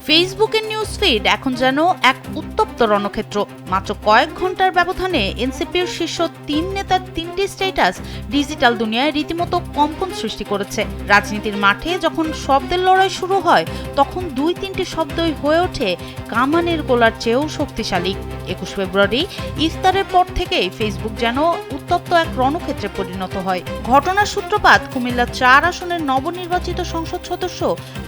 ফেসবুকের news feed এখন যেন এক উত্তপ্ত রণক্ষেত্র। মাত্র কয়েক ঘন্টার ব্যবধানে এনসিপির শীর্ষ ৩ নেতার ৩টি স্ট্যাটাস ডিজিটাল দুনিয়ায় রীতিমতো কম্পন সৃষ্টি করেছে। রাজনীতির মাঠে যখন শব্দের লড়াই শুরু হয়, তখন ২-৩টি শব্দই হয়ে ওঠে কামানের গোলার চেয়েও শক্তিশালী। ২১ ফেব্রুয়ারি ইফতারের পর থেকেই ফেসবুক যেন উত্তপ্ত এক রণক্ষেত্রে পরিণত হয়। ঘটনার সূত্রপাত কুমিল্লা ৪ আসনের নবনির্বাচিত সংসদ সদস্য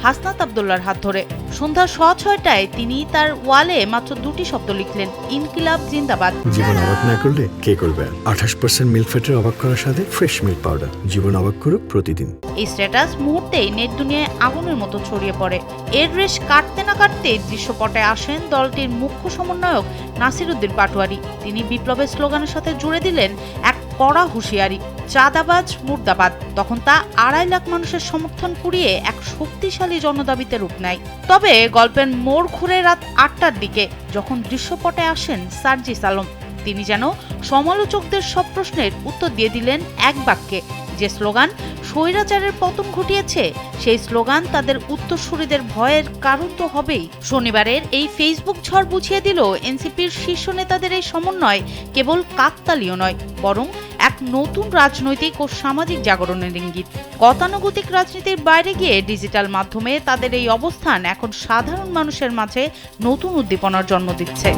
হাসনাত আব্দুল্লাহর হাত ধরে। সন্ধ্যা ৬:০০টায় তিনি তার ওয়ালে মাত্র ২টি শব্দ লিখলেন, ইনকিলাব জিন্দাবাদ। জীবন অবাক না করলে কে করবে? ২৮% মিল্ক ফ্যাটের অবাক করার সাথে ফ্রেশ মিল্ক পাউডার। জীবন অবাক করুক প্রতিদিন। এই স্ট্যাটাস মুহূর্তেই নেট দুনিয়ায় আগুনের মতো ছড়িয়ে পড়ে। এর রেশ কাটতে না কাটতে দৃশ্যপটে আসেন দলটির মুখ্য সমন্বয়ক নাসির উদ্দিন পাটোয়ারি। তিনি বিপ্লবের স্লোগানের সাথে জুড়ে দিলেন এক কড়া হুঁশিয়ারি, চাঁদাবাজ মুর্দাবাদ। তখন তা ২.৫ লাখ মানুষের সমর্থন কুড়িয়ে এক শক্তিশালী জনদাবিতে রূপ নেয়। তবে গল্পের মোড় ঘুরে রাত ৮টার দিকে, যখন দৃশ্যপটে আসেন সার্জিস আলম। তিনি যেন সমালোচকদের সব প্রশ্নের উত্তর দিয়ে দিলেন এক বাক্যে, যে স্লোগান স্বৈরাচারের পতন ঘটিয়েছে, সেই স্লোগান তাদের উত্তরসূরিদের ভয়ের কারণ তো হবেই। শনিবারের এই ফেসবুক ঝড় বুঝিয়ে দিল এনসিপির শীর্ষ নেতাদের এই সমন্বয় কেবল কাকতালীয় নয়, বরং এক নতুন রাজনৈতিক ও সামাজিক জাগরণের ইঙ্গিত। গতানুগতিক রাজনীতির বাইরে গিয়ে ডিজিটাল মাধ্যমে তাদের এই অবস্থান এখন সাধারণ মানুষের মাঝে নতুন উদ্দীপনার জন্ম দিচ্ছে।